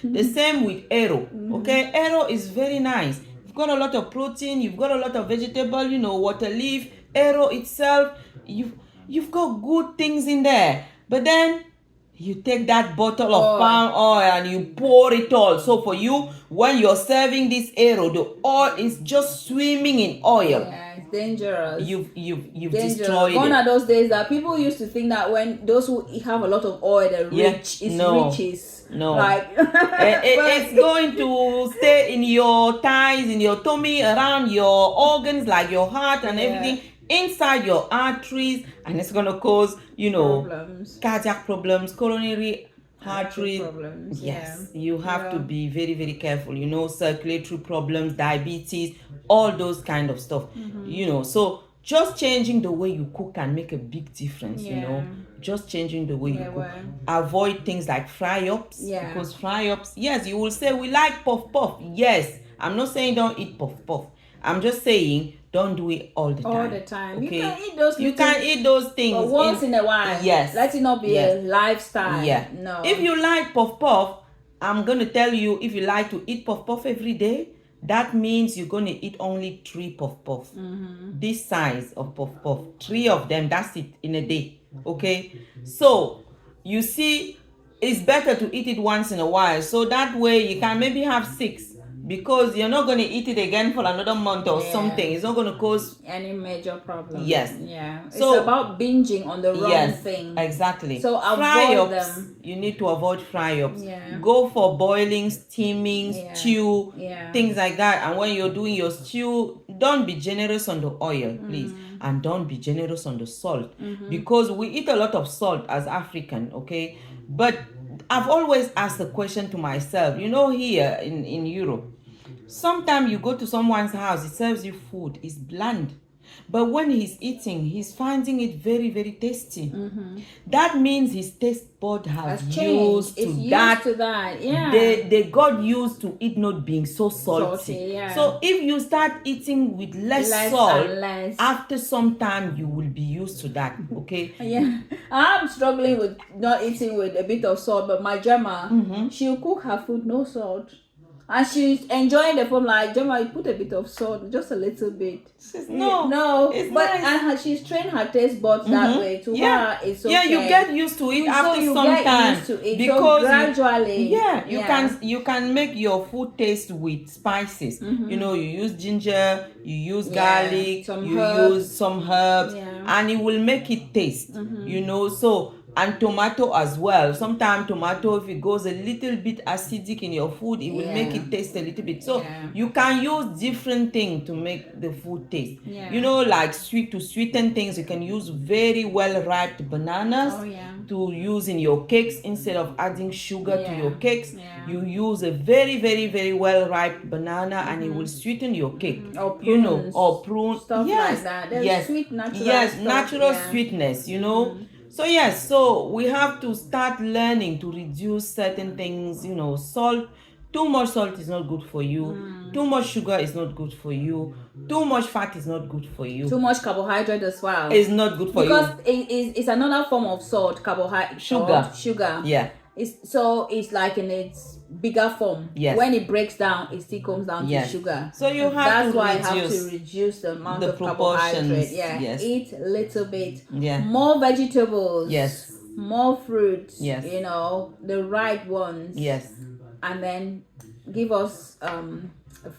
The same with arrow. Okay, arrow is very nice. You've got a lot of protein, you've got a lot of vegetable, water leaf, arrow itself, you've got good things in there. But then you take that bottle of palm oil and you pour it all. So for you, when you're serving this arrow, the oil is just swimming in oil. Yeah, it's dangerous. You've destroyed Gone it. are those days that people used to think that when those who have a lot of oil, they're rich. It's riches. No. Like it's going to stay in your thighs, in your tummy, around your organs like your heart and everything, inside your arteries, and it's going to cause, problems. Cardiac problems, coronary artery problems. Yes, you have to be very, very careful. Circulatory problems, diabetes, all those kind of stuff. So just changing the way you cook can make a big difference. Just changing the way you cook. Avoid things like fry-ups. Because fry-ups, yes, you will say we like puff. Yes, I'm not saying don't eat puff. I'm just saying don't do it all the time. Okay? You can eat those things. But once in a while. Yes. Let it not be a lifestyle. Yeah. No. If you like puff, I'm going to tell you, if you like to eat puff every day, that means you're going to eat only 3 puff. This size of puff. 3 of them, that's it in a day. Okay? So, you see, it's better to eat it once in a while. So that way you can maybe have 6. Because you're not going to eat it again for another month or something. It's not going to cause any major problem. Yes. Yeah. So, it's about binging on the wrong thing. Exactly. So avoid them. You need to avoid fry-ups. Yeah. Go for boiling, steaming, stew, things like that. And when you're doing your stew, don't be generous on the oil, please. And don't be generous on the salt. Because we eat a lot of salt as African, okay? But I've always asked the question to myself, here in Europe, sometimes you go to someone's house, he serves you food, it's bland. But when he's eating, he's finding it very, very tasty. That means his taste bud has used to that. Yeah. They got used to it not being so salty. So if you start eating with less salt, after some time you will be used to that. Okay. Yeah. I'm struggling with not eating with a bit of salt, but my grandma, she'll cook her food no salt. And she's enjoying the food like, Gemma, you put a bit of salt, just a little bit. No, it's but nice. And she's trained her taste buds that way. To her, it's okay. Yeah, you get used to it after some time. Used to it. Because so gradually, you can make your food taste with spices. You use ginger, you use garlic, use some herbs, and it will make it taste. So. And tomato as well. Sometimes tomato, if it goes a little bit acidic in your food, it will make it taste a little bit. So you can use different things to make the food taste. Like to sweeten things, you can use very well ripe bananas to use in your cakes instead of adding sugar to your cakes. You use a very, very, very well ripe banana and it will sweeten your cake. Or prunes. Or prune. Stuff like that. There's sweet natural stuff. Natural sweetness, So we have to start learning to reduce certain things, salt. Too much salt is not good for you. Too much sugar is not good for you. Too much fat is not good for you. Too much carbohydrate as well. It's not good for you. Because it's another form of salt, carbohydrate. Sugar. Yeah. It's like in its bigger form. Yes. When it breaks down, it still comes down to sugar. So you have That's why I have to reduce the amount of carbohydrate. Eat a little bit. More vegetables. Yes. More fruits. Yes. The right ones. Yes. And then give us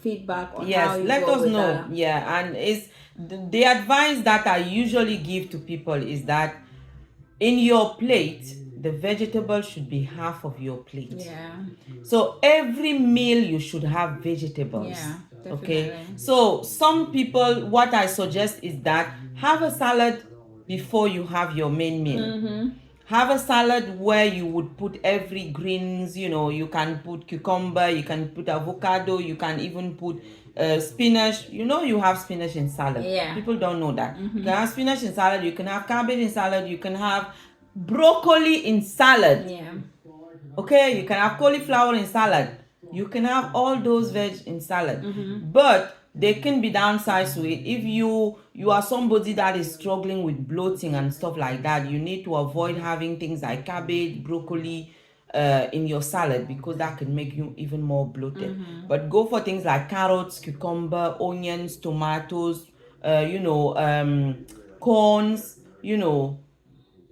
feedback on how you let go us with know. that. And it's the advice that I usually give to people is that in your plate, the vegetable should be half of your plate. So every meal you should have vegetables. Okay. So some people, what I suggest is that have a salad before you have your main meal. Have a salad where you would put every greens, you can put cucumber, you can put avocado, you can even put spinach. You have spinach in salad. People don't know that. You can have spinach in salad, you can have cabbage in salad, you can have broccoli in salad. Okay, you can have cauliflower in salad. You can have all those veg in salad. But there can be downsides to it. If you are somebody that is struggling with bloating and stuff like that, you need to avoid having things like cabbage, broccoli, in your salad, because that can make you even more bloated. But go for things like carrots, cucumber, onions, tomatoes, corns,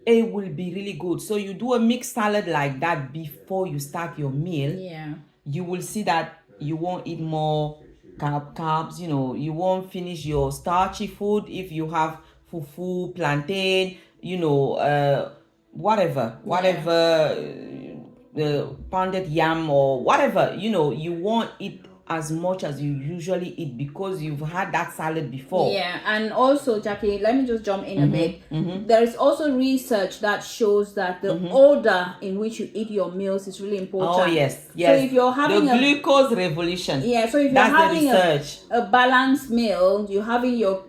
it will be really good. So you do a mixed salad like that before you start your meal. You will see that you won't eat more carbs. You won't finish your starchy food if you have fufu, plantain, whatever, pounded yam or whatever. You won't eat as much as you usually eat because you've had that salad before. Yeah, and also, Jackie, let me just jump in a bit. There is also research that shows that the order in which you eat your meals is really important. Oh, yes. So if you're having the glucose revolution. Yeah, so if you're having a balanced meal, you're having your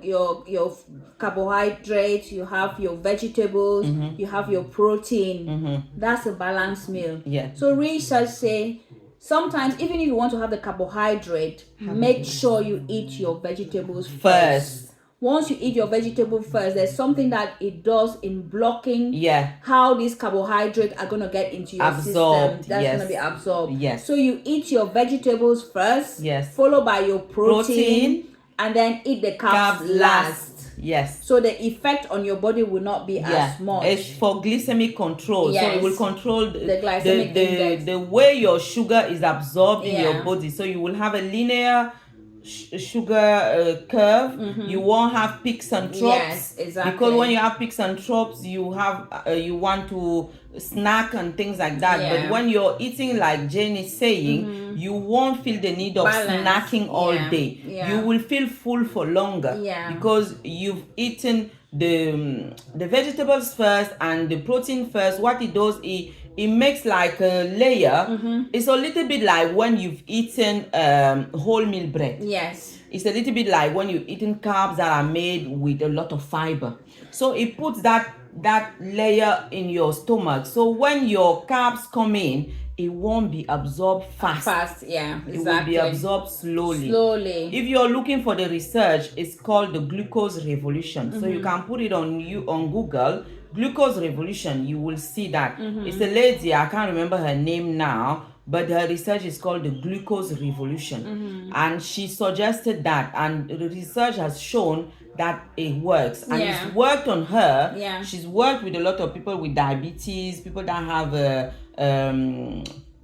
carbohydrates, you have your vegetables, you have your protein. That's a balanced meal. Yeah. So research say sometimes even if you want to have the carbohydrate, make sure you eat your vegetables first. Once you eat your vegetable first, there's something that it does in blocking how these carbohydrates are going to get into your system. That's going to be absorbed. Yes. So you eat your vegetables first, followed by your protein, and then eat the carbs last. Yes. So the effect on your body will not be as much. It's for glycemic control. Yes. So it will control the glycemic index. The way your sugar is absorbed in your body. So you will have a linear sugar curve. You won't have peaks and troughs. Yes, exactly. Because when you have peaks and troughs, you have you want to snack and things like that. But when you're eating like Jane is saying, you won't feel the need of snacking all day. You will feel full for longer because you've eaten the vegetables first and the protein first. What it does, it makes like a layer. It's a little bit like when you've eaten wholemeal bread. Yes. It's a little bit like when you've eaten carbs that are made with a lot of fiber. So it puts that layer in your stomach. So when your carbs come in, it won't be absorbed fast. Yeah, exactly. It will be absorbed slowly. If you're looking for the research, it's called the glucose revolution. So you can put it on Google, glucose revolution. You will see that. It's a lady, I can't remember her name now, but her research is called the glucose revolution. And she suggested that, and the research has shown that it works. And it's worked on her. She's worked with a lot of people with diabetes, people that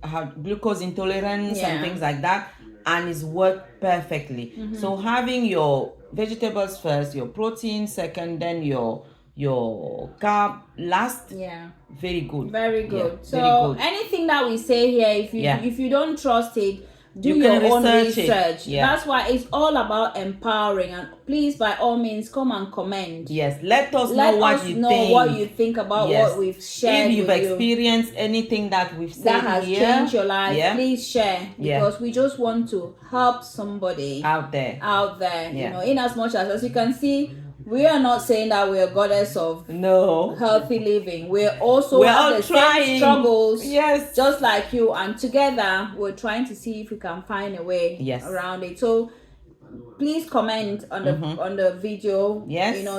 have glucose intolerance and things like that, and it's worked perfectly. So having your vegetables first, your protein second, then your carb last, very good. Very good. So very good. Anything that we say here, if you don't trust it, do your own research. That's why it's all about empowering. And please, by all means, come and comment. Yes, let us know what you think about what we've shared. If you've experienced anything that we've said that has changed your life, please share, because we just want to help somebody out there. In as much as you can see, we are not saying that we are goddess of healthy living. We're all the same struggles, just like you, and together we're trying to see if we can find a way around it. So please comment on the video.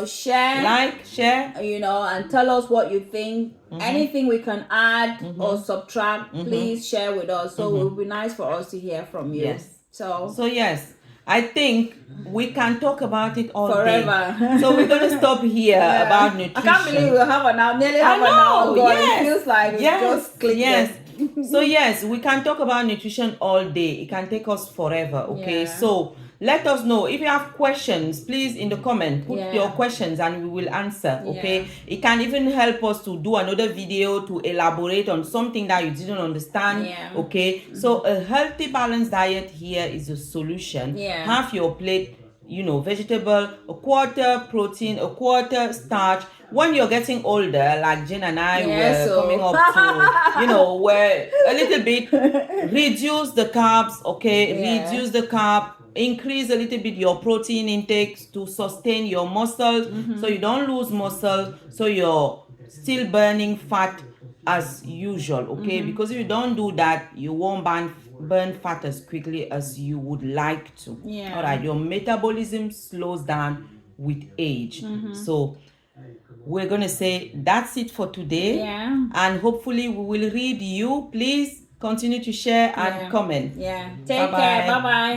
Share, and tell us what you think. Anything we can add or subtract, please share with us. So it will be nice for us to hear from you. So yes, I think we can talk about it all forever. Day. So we're going to stop here about nutrition. I can't believe we'll have nearly half an hour. It feels like just clicked. So yes, we can talk about nutrition all day. It can take us forever. Okay. So let us know if you have questions. Please in the comment put your questions and we will answer. Okay. It can even help us to do another video to elaborate on something that you didn't understand. Okay. So a healthy balanced diet here is a solution. Have your plate, vegetable, a quarter protein, a quarter starch. When you're getting older, like Jane and I were coming up to, where a little bit reduce the carbs. Reduce the carb. Increase a little bit your protein intake to sustain your muscles, so you don't lose muscle, so you're still burning fat as usual. Because if you don't do that, you won't burn fat as quickly as you would like to. All right, your metabolism slows down with age. So we're going to say that's it for today. Yeah. And hopefully we will read you. Please continue to share and comment. Yeah. Take care. Bye-bye.